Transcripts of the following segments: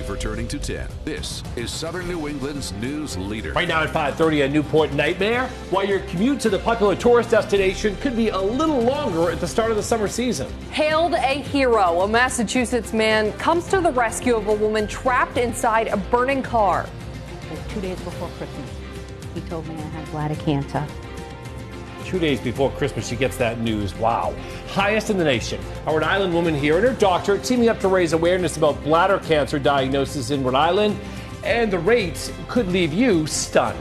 for turning to 10. This is Southern New England's news leader. Right now at 5:30, a Newport nightmare. While your commute to the popular tourist destination could be a little longer at the start of the summer season. Hailed a hero. A Massachusetts man comes to the rescue of a woman trapped inside a burning car. 2 days before Christmas, he told me I had bladder cancer. 2 days before Christmas, she gets that news. Wow. Highest in the nation. A Rhode Island woman here and her doctor teaming up to raise awareness about bladder cancer diagnosis in Rhode Island. And the rates could leave you stunned.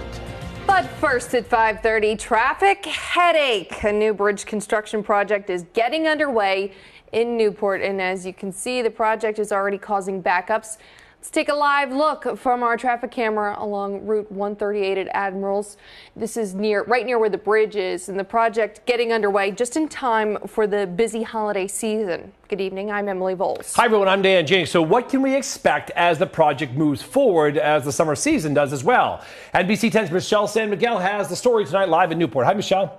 But first at 5:30, traffic headache. A new bridge construction project is getting underway in Newport. And as you can see, the project is already causing backups. Let's take a live look from our traffic camera along Route 138 at Admirals. This is right near where the bridge is, and the project getting underway just in time for the busy holiday season. Good evening, I'm Emily Voles. Hi everyone, I'm Dan Jennings. So what can we expect as the project moves forward, as the summer season does as well? NBC 10's Michelle San Miguel has the story tonight live in Newport. Hi, Michelle.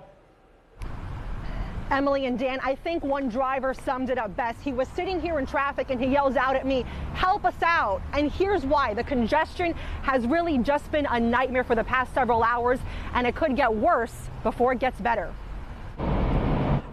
Emily and Dan, I think one driver summed it up best. He was sitting here in traffic and he yells out at me, "Help us out." And here's why. The congestion has really just been a nightmare for the past several hours, and it could get worse before it gets better.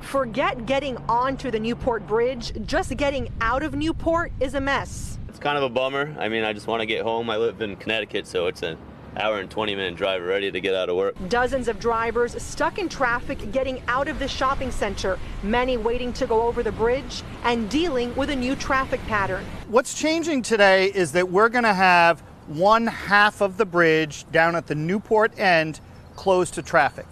Forget getting onto the Newport Bridge. Just getting out of Newport is a mess. It's kind of a bummer. I mean, I just want to get home. I live in Connecticut, so it's an hour and 20-minute drive ready to get out of work. Dozens of drivers stuck in traffic getting out of the shopping center, many waiting to go over the bridge and dealing with a new traffic pattern. What's changing today is that we're going to have one half of the bridge down at the Newport end closed to traffic.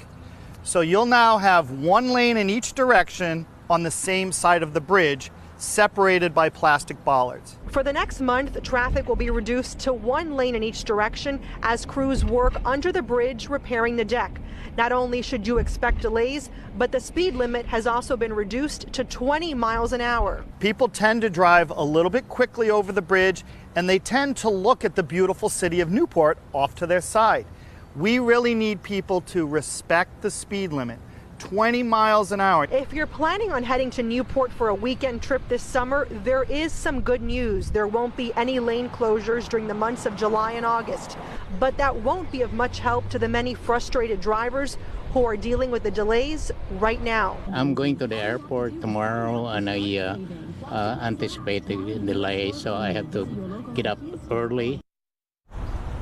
So you'll now have one lane in each direction on the same side of the bridge, separated by plastic bollards. For the next month, traffic will be reduced to one lane in each direction as crews work under the bridge repairing the deck. Not only should you expect delays, but the speed limit has also been reduced to 20 miles an hour. People tend to drive a little bit quickly over the bridge, and they tend to look at the beautiful city of Newport off to their side. We really need people to respect the speed limit. 20 miles an hour. If you're planning on heading to Newport for a weekend trip this summer, there is some good news. There won't be any lane closures during the months of July and August. But that won't be of much help to the many frustrated drivers who are dealing with the delays right now. I'm going to the airport tomorrow and I anticipate the delay, so I have to get up early.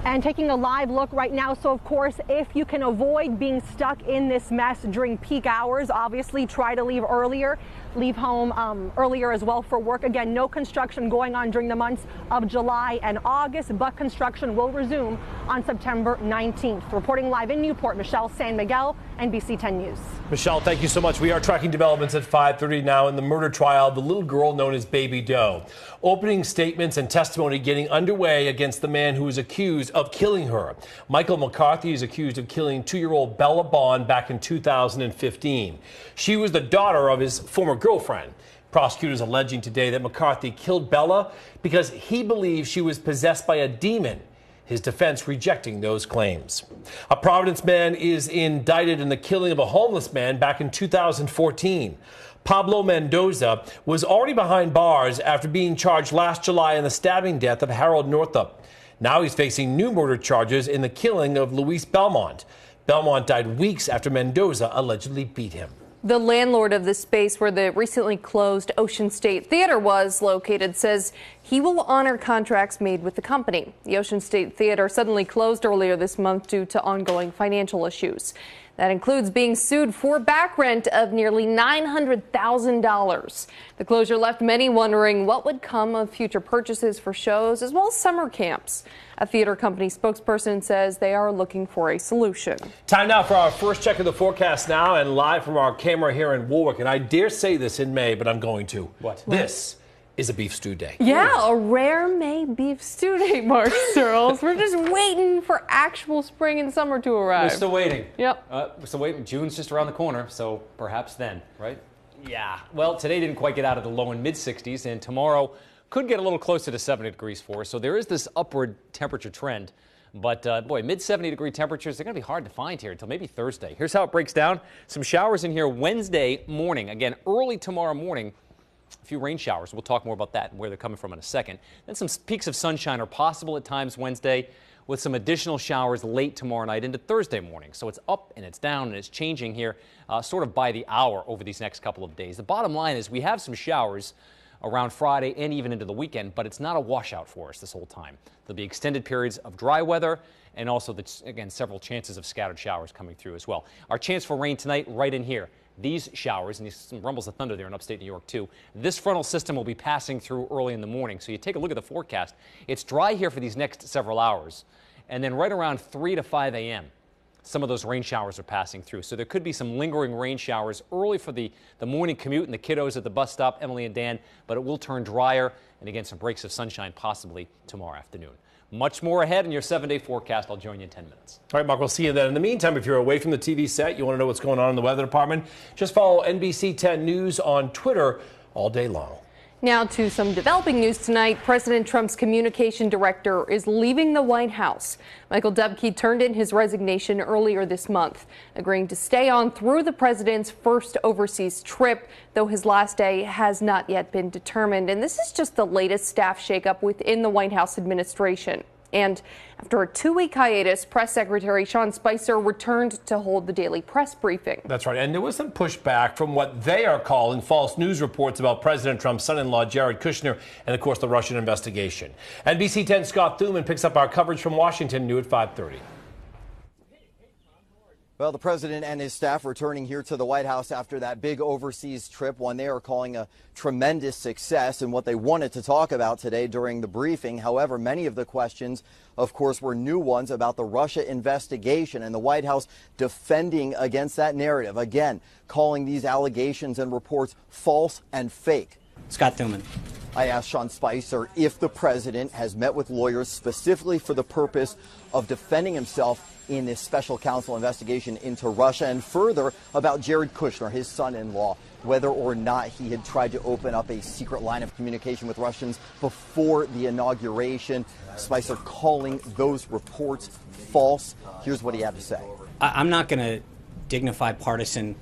And taking a live look right now. So, of course, if you can avoid being stuck in this mess during peak hours, obviously try to leave earlier. Leave home earlier as well for work. Again, no construction going on during the months of July and August, but construction will resume on September 19th. Reporting live in Newport, Michelle San Miguel, NBC 10 News. Michelle, thank you so much. We are tracking developments at 5:30 now in the murder trial of the little girl known as Baby Doe. Opening statements and testimony getting underway against the man who is accused of killing her. Michael McCarthy is accused of killing 2-year-old Bella Bond back in 2015. She was the daughter of his former girlfriend. Prosecutors alleging today that McCarthy killed Bella because he believes she was possessed by a demon. His defense rejecting those claims. A Providence man is indicted in the killing of a homeless man back in 2014. Pablo Mendoza was already behind bars after being charged last July in the stabbing death of Harold Northup. Now he's facing new murder charges in the killing of Luis Belmont. Belmont died weeks after Mendoza allegedly beat him. The landlord of the space where the recently closed Ocean State Theater was located says he will honor contracts made with the company. The Ocean State Theater suddenly closed earlier this month due to ongoing financial issues. That includes being sued for back rent of nearly $900,000. The closure left many wondering what would come of future purchases for shows as well as summer camps. A theater company spokesperson says they are looking for a solution. Time now for our first check of the forecast now and live from our camera here in Warwick. And I dare say this in May, but I'm going to. What? This is a beef stew day. Yeah, a rare May beef stew day, Mark Searles. We're just waiting for actual spring and summer to arrive. We're still waiting. Yep. We're still waiting. June's just around the corner, so perhaps then, right? Yeah. Well, today didn't quite get out of the low and mid-60s, and tomorrow could get a little closer to 70 degrees for us. So there is this upward temperature trend. But, boy, mid-70-degree temperatures, they're going to be hard to find here until maybe Thursday. Here's how it breaks down. Some showers in here Wednesday morning. Again, early tomorrow morning. A few rain showers. We'll talk more about that and where they're coming from in a second. Then some peaks of sunshine are possible at times Wednesday, with some additional showers late tomorrow night into Thursday morning. So it's up and it's down and it's changing here sort of by the hour over these next couple of days. The bottom line is we have some showers around Friday and even into the weekend, but it's not a washout for us this whole time. There'll be extended periods of dry weather and also, again, several chances of scattered showers coming through as well. Our chance for rain tonight right in here. These showers, and some rumbles of thunder there in upstate New York, too. This frontal system will be passing through early in the morning. So you take a look at the forecast. It's dry here for these next several hours. And then right around 3 to 5 a.m., some of those rain showers are passing through. So there could be some lingering rain showers early for the morning commute and the kiddos at the bus stop, Emily and Dan, but it will turn drier. And again, some breaks of sunshine possibly tomorrow afternoon. Much more ahead in your 7-day forecast. I'll join you in 10 minutes. All right, Mark, we'll see you then. In the meantime, if you're away from the TV set, you want to know what's going on in the weather department, just follow NBC10 News on Twitter all day long. Now to some developing news tonight. President Trump's communication director is leaving the White House. Michael Dubke turned in his resignation earlier this month, agreeing to stay on through the president's first overseas trip, though his last day has not yet been determined. And this is just the latest staff shakeup within the White House administration. And after a 2-week hiatus, Press Secretary Sean Spicer returned to hold the daily press briefing. That's right. And there was some pushback from what they are calling false news reports about President Trump's son-in-law, Jared Kushner, and, of course, the Russian investigation. NBC 10's Scott Thuman picks up our coverage from Washington, new at 5:30. Well, the president and his staff returning here to the White House after that big overseas trip, one they are calling a tremendous success, and what they wanted to talk about today during the briefing. However, many of the questions, of course, were new ones about the Russia investigation, and the White House defending against that narrative, again, calling these allegations and reports false and fake. Scott Thuman. I asked Sean Spicer if the president has met with lawyers specifically for the purpose of defending himself in this special counsel investigation into Russia, and further about Jared Kushner, his son-in-law, whether or not he had tried to open up a secret line of communication with Russians before the inauguration. Spicer calling those reports false. Here's what he had to say. I'm not going to dignify partisan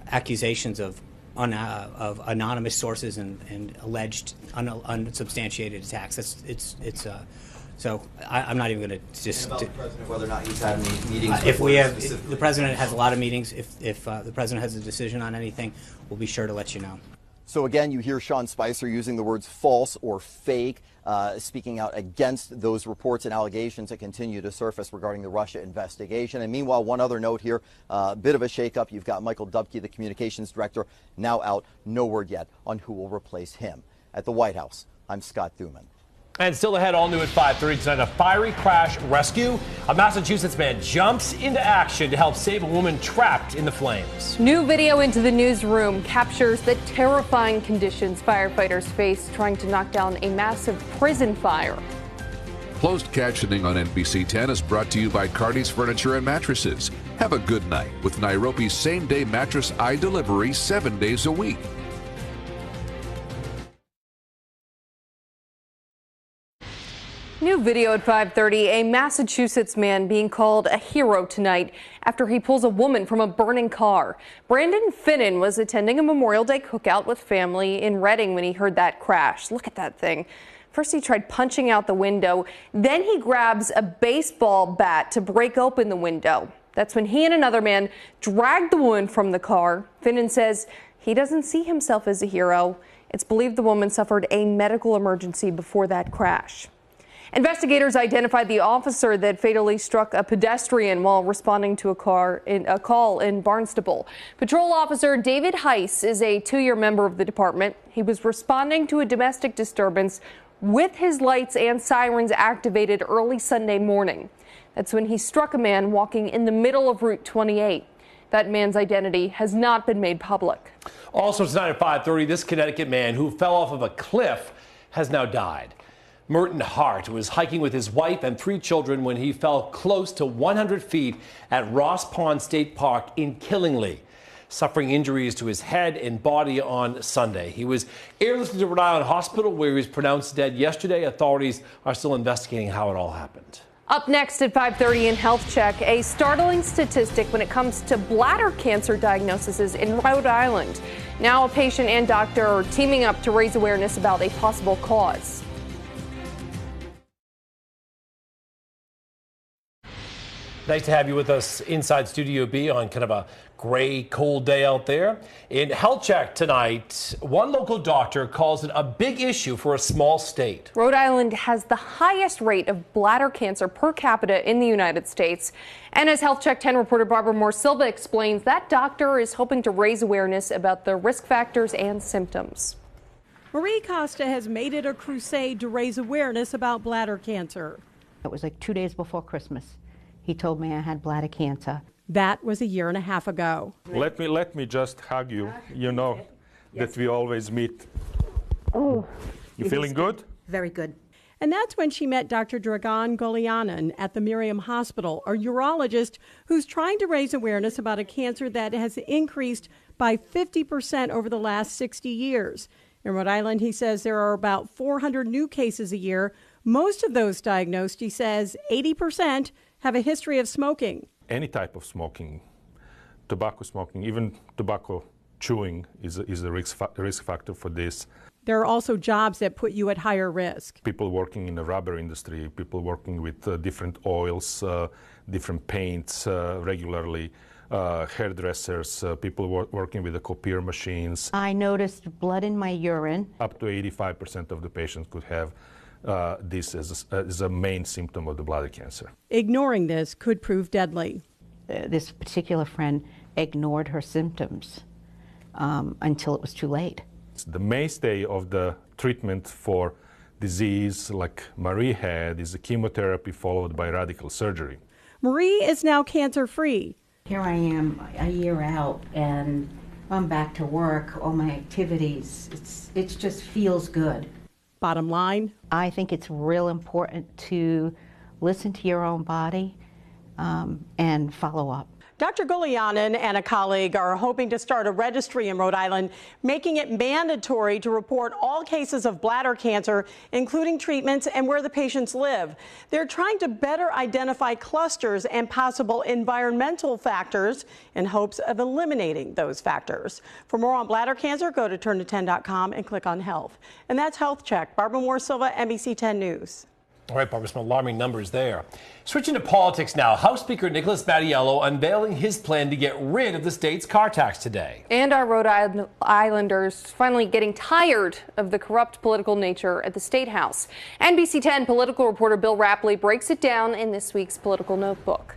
accusations of anonymous sources and alleged unsubstantiated attacks. So I'm not even going to just. About the president, whether or not he's had any meetings. If the president has a lot of meetings, if the president has a decision on anything, we'll be sure to let you know. So again, you hear Sean Spicer using the words false or fake, speaking out against those reports and allegations that continue to surface regarding the Russia investigation. And meanwhile, one other note here, a bit of a shakeup. You've got Michael Dubke, the communications director, now out. No word yet on who will replace him. At the White House, I'm Scott Thuman. And still ahead, all new at 5:30 tonight, a fiery crash rescue. A Massachusetts man jumps into action to help save a woman trapped in the flames. New video into the newsroom captures the terrifying conditions firefighters face trying to knock down a massive prison fire. Closed captioning on NBC 10 is brought to you by Cardi's Furniture and Mattresses. Have a good night with Nairobi's same-day mattress eye delivery 7 days a week. New video at 5:30, a Massachusetts man being called a hero tonight after he pulls a woman from a burning car. Brandon Finnan was attending a Memorial Day cookout with family in Reading when he heard that crash. Look at that thing. First he tried punching out the window, then he grabs a baseball bat to break open the window. That's when he and another man dragged the woman from the car. Finnan says he doesn't see himself as a hero. It's believed the woman suffered a medical emergency before that crash. Investigators identified the officer that fatally struck a pedestrian while responding to a call in Barnstable. Patrol Officer David Heiss is a 2-year member of the department. He was responding to a domestic disturbance with his lights and sirens activated early Sunday morning. That's when he struck a man walking in the middle of Route 28. That man's identity has not been made public. Also tonight at 5:30, this Connecticut man who fell off of a cliff has now died. Merton Hart was hiking with his wife and 3 children when he fell close to 100 feet at Ross Pond State Park in Killingly, suffering injuries to his head and body on Sunday. He was airlifted to Rhode Island Hospital where he was pronounced dead yesterday. Authorities are still investigating how it all happened. Up next at 5:30 in Health Check, a startling statistic when it comes to bladder cancer diagnoses in Rhode Island. Now a patient and doctor are teaming up to raise awareness about a possible cause. Nice to have you with us inside Studio B on kind of a gray, cold day out there. In Health Check tonight, one local doctor calls it a big issue for a small state. Rhode Island has the highest rate of bladder cancer per capita in the United States. And as Health Check 10 reporter Barbara Moore-Silva explains, that doctor is hoping to raise awareness about the risk factors and symptoms. Marie Costa has made it a crusade to raise awareness about bladder cancer. It was like 2 days before Christmas. He told me I had bladder cancer. That was 1.5 years ago. Let me just hug you. You know that we always meet. Oh, you feeling good? Very good. And that's when she met Dr. Dragan Golianin at the Miriam Hospital, a urologist who's trying to raise awareness about a cancer that has increased by 50% over the last 60 years. In Rhode Island, he says there are about 400 new cases a year. Most of those diagnosed, he says, 80% have a history of smoking. Any type of smoking, tobacco smoking, even tobacco chewing is a risk factor for this. There are also jobs that put you at higher risk. People working in the rubber industry, people working with different oils, different paints regularly, hairdressers, people working with the copier machines. I noticed blood in my urine. Up to 85% of the patients could have this as a main symptom of the bladder cancer. Ignoring this could prove deadly. This particular friend ignored her symptoms until it was too late. The mainstay of the treatment for disease like Marie had is a chemotherapy followed by radical surgery. Marie is now cancer-free. Here I am a year out and I'm back to work, all my activities. It just feels good. Bottom line, I think it's real important to listen to your own body and follow up. Dr. Golianin and a colleague are hoping to start a registry in Rhode Island, making it mandatory to report all cases of bladder cancer, including treatments and where the patients live. They're trying to better identify clusters and possible environmental factors in hopes of eliminating those factors. For more on bladder cancer, go to turn210.com and click on health. And that's Health Check. Barbara Moore-Silva, NBC 10 News. All right, Barbara, some alarming numbers there. Switching to politics now, House Speaker Nicholas Mattiello unveiling his plan to get rid of the state's car tax today. And our Rhode Islanders finally getting tired of the corrupt political nature at the State House. NBC 10 political reporter Bill Rapley breaks it down in this week's Political Notebook.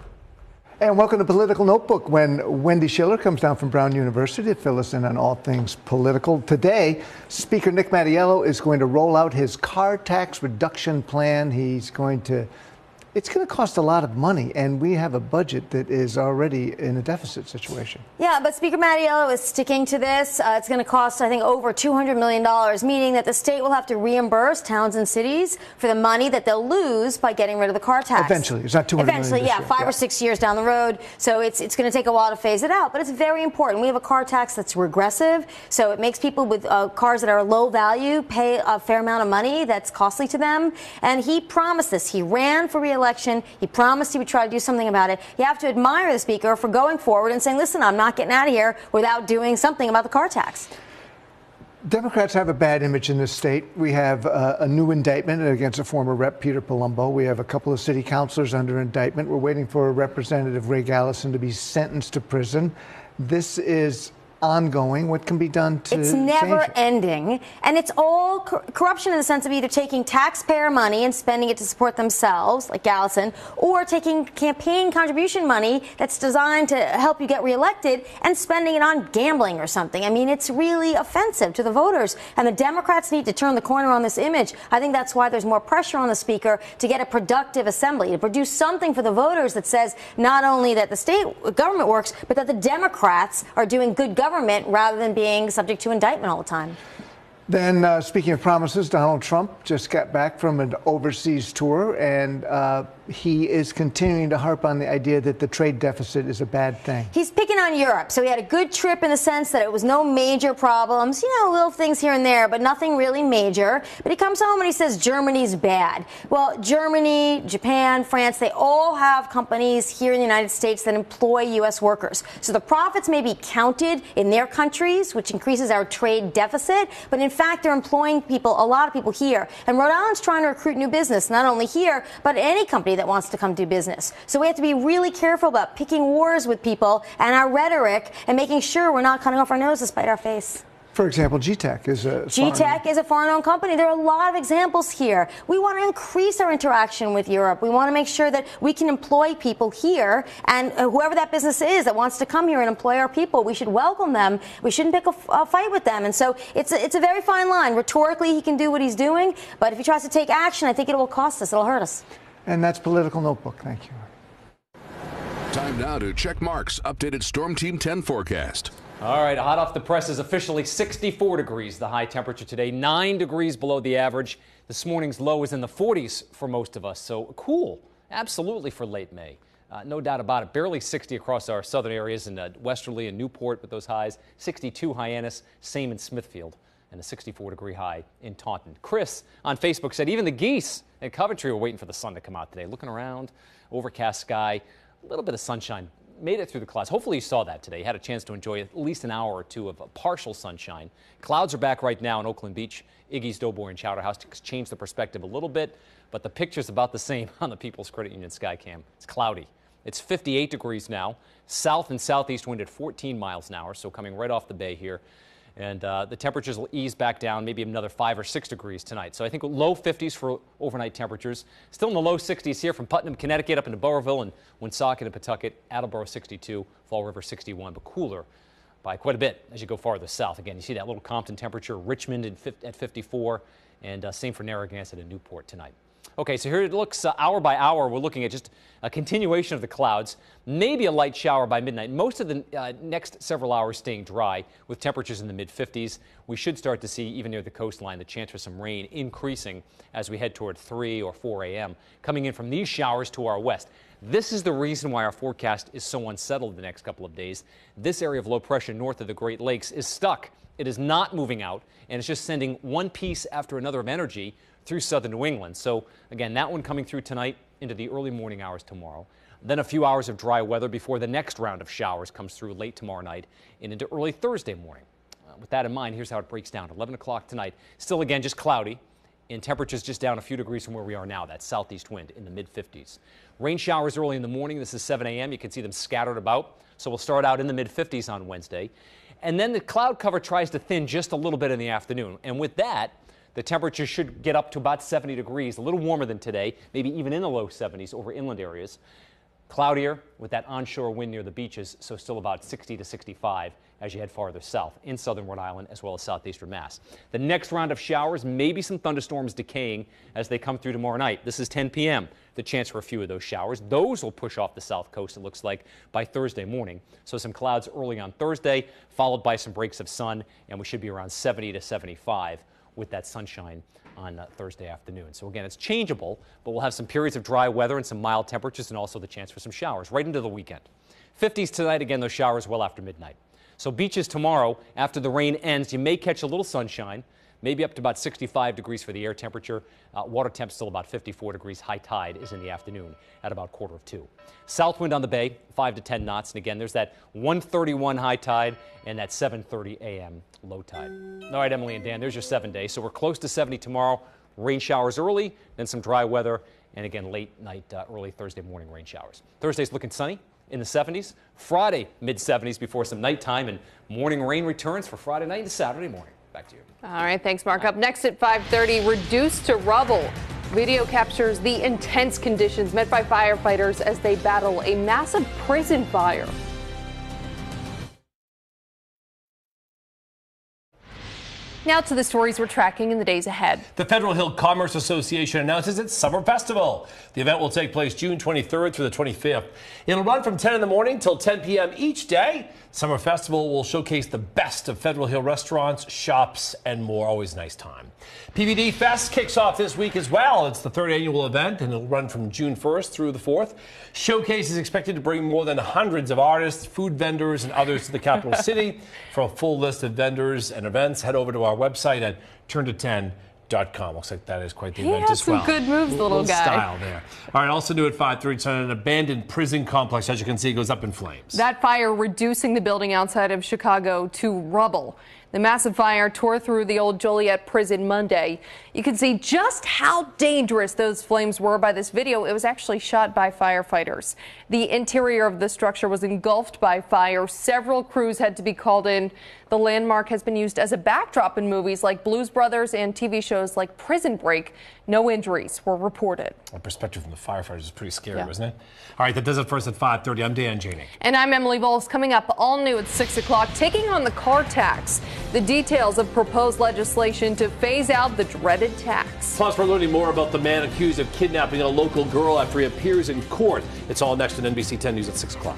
And welcome to Political Notebook, when Wendy Schiller comes down from Brown University to fill us in on all things political. Today, Speaker Nick Mattiello is going to roll out his car tax reduction plan. It's going to cost a lot of money, and we have a budget that is already in a deficit situation. Yeah, but Speaker Mattiello is sticking to this. It's going to cost, I think, over $200 million, meaning that the state will have to reimburse towns and cities for the money that they'll lose by getting rid of the car tax. Eventually. It's not $200 million Eventually, yeah, 5 or 6 years down the road. So it's going to take a while to phase it out, but it's very important. We have a car tax that's regressive, so it makes people with cars that are low value pay a fair amount of money that's costly to them. And he promised this. He ran for re-election. He promised he would try to do something about it. You have to admire the Speaker for going forward and saying, listen, I'm not getting out of here without doing something about the car tax. Democrats have a bad image in this state. We have a new indictment against a former rep, Peter Palumbo. We have a couple of city councilors under indictment. We're waiting for Representative Ray Gallison to be sentenced to prison. This is ongoing. What can be done to It's never change it? ending, and it's all corruption in the sense of either taking taxpayer money and spending it to support themselves, like Gallison, or taking campaign contribution money that's designed to help you get reelected and spending it on gambling or something. I mean, it's really offensive to the voters, and the Democrats need to turn the corner on this image. I think that's why there's more pressure on the Speaker to get a productive assembly, to produce something for the voters that says not only that the state government works, but that the Democrats are doing good government rather than being subject to indictment all the time. Then, speaking of promises, Donald Trump just got back from an overseas tour, and he is continuing to harp on the idea that the trade deficit is a bad thing. He's picking on Europe. So he had a good trip in the sense that it was no major problems, little things here and there, but nothing really major. But he comes home and he says Germany's bad. Well, Germany, Japan, France, they all have companies here in the United States that employ U.S. workers. So the profits may be counted in their countries, which increases our trade deficit. But in fact, they're employing people, a lot of people here. And Rhode Island's trying to recruit new business, not only here, but any company that wants to come do business. So we have to be really careful about picking wars with people and our rhetoric and making sure we're not cutting off our nose to spite our face. For example, GTEC is a foreign-owned company. There are a lot of examples here. We want to increase our interaction with Europe. We want to make sure that we can employ people here, and whoever that business is that wants to come here and employ our people, we should welcome them. We shouldn't pick a fight with them. And so it's a very fine line. Rhetorically, he can do what he's doing, but if he tries to take action, I think it will cost us. It'll hurt us. And that's Political Notebook. Thank you. Time now to check Mark's updated Storm Team 10 forecast. All right, hot off the press is officially 64 degrees, the high temperature today, 9 degrees below the average. This morning's low is in the 40s for most of us, so cool, absolutely, for late May. No doubt about it. Barely 60 across our southern areas in Westerly and Newport with those highs. 62 Hyannis, same in Smithfield, and a 64-degree high in Taunton. Chris on Facebook said even the geese in Coventry were waiting for the sun to come out today. Looking around, overcast sky, a little bit of sunshine. Made it through the clouds. Hopefully you saw that today. Had a chance to enjoy at least an hour or two of partial sunshine. Clouds are back right now in Oakland Beach. Iggy's, Doughboy, and Chowder House to change the perspective a little bit, but the picture's about the same on the People's Credit Union Skycam. It's cloudy. It's 58 degrees now. South and southeast wind at 14 miles an hour, so coming right off the bay here. And the temperatures will ease back down, maybe another 5 or 6 degrees tonight. So I think low 50s for overnight temperatures. Still in the low 60s here from Putnam, Connecticut, up into Burreville and Woonsocket and Pawtucket. Attleboro 62, Fall River 61, but cooler by quite a bit as you go farther south. Again, you see that little Compton temperature, Richmond at 54, and same for Narragansett and Newport tonight. Okay, so here it looks hour by hour. We're looking at just a continuation of the clouds, maybe a light shower by midnight. Most of the next several hours staying dry with temperatures in the mid-50s. We should start to see, even near the coastline, the chance for some rain increasing as we head toward 3 or 4 a.m., coming in from these showers to our west. This is the reason why our forecast is so unsettled the next couple of days. This area of low pressure north of the Great Lakes is stuck. It is not moving out, and it's just sending one piece after another of energy through southern New England. So, again, that one coming through tonight into the early morning hours tomorrow. Then a few hours of dry weather before the next round of showers comes through late tomorrow night and into early Thursday morning. With that in mind, here's how it breaks down. 11 o'clock tonight, still again just cloudy, and temperatures just down a few degrees from where we are now. That southeast wind in the mid-50s. Rain showers early in the morning. This is 7 a.m. You can see them scattered about. So we'll start out in the mid-50s on Wednesday. And then the cloud cover tries to thin just a little bit in the afternoon. And with that, the temperature should get up to about 70 degrees, a little warmer than today, maybe even in the low 70s over inland areas. Cloudier with that onshore wind near the beaches, so still about 60 to 65 as you head farther south in southern Rhode Island as well as southeastern Mass. The next round of showers, maybe some thunderstorms decaying as they come through tomorrow night. This is 10 p.m., the chance for a few of those showers. Those will push off the south coast, it looks like, by Thursday morning. So some clouds early on Thursday, followed by some breaks of sun, and we should be around 70 to 75 with that sunshine on Thursday afternoon. So again, it's changeable, but we'll have some periods of dry weather and some mild temperatures and also the chance for some showers right into the weekend. 50s tonight, again, those showers well after midnight. So beaches tomorrow, after the rain ends, you may catch a little sunshine, maybe up to about 65 degrees for the air temperature. Water temp still about 54 degrees. High tide is in the afternoon at about 1:45. South wind on the bay, 5 to 10 knots. And again, there's that 1:31 high tide and that 7:30 a.m. low tide. All right, Emily and Dan, there's your 7 days. So we're close to 70 tomorrow. Rain showers early, then some dry weather. And again, late night, early Thursday morning rain showers. Thursday's looking sunny in the 70s. Friday, mid-70s before some nighttime and morning rain returns for Friday night into Saturday morning. Back to you. All right, thanks, Mark. Up next at 5:30, reduced to rubble. Video captures the intense conditions met by firefighters as they battle a massive prison fire. Now to the stories we're tracking in the days ahead. The Federal Hill Commerce Association announces its summer festival. The event will take place June 23rd through the 25th. It'll run from 10 in the morning till 10 p.m. each day. Summer Festival will showcase the best of Federal Hill restaurants, shops, and more. Always a nice time. PVD Fest kicks off this week as well. It's the 3rd annual event, and it'll run from June 1st through the 4th. Showcase is expected to bring more than hundreds of artists, food vendors, and others to the capital city. For a full list of vendors and events, head over to our website at turnto10.com. Looks like that is quite the event as well. He had some good moves, little guy. Style there. All right, also new at 5:30, an abandoned prison complex, as you can see, goes up in flames. That fire reducing the building outside of Chicago to rubble. The massive fire tore through the old Joliet prison Monday. You can see just how dangerous those flames were by this video. It was actually shot by firefighters. The interior of the structure was engulfed by fire. Several crews had to be called in. The landmark has been used as a backdrop in movies like Blues Brothers and TV shows like Prison Break. No injuries were reported. A perspective from the firefighters is pretty scary, wasn't it? All right, that does it for us at 5:30. I'm Dan Janey. And I'm Emily Vols. Coming up all new at 6 o'clock, taking on the car tax. The details of proposed legislation to phase out the dreaded tax. Plus, we're learning more about the man accused of kidnapping a local girl after he appears in court. It's all next on NBC 10 News at 6 o'clock.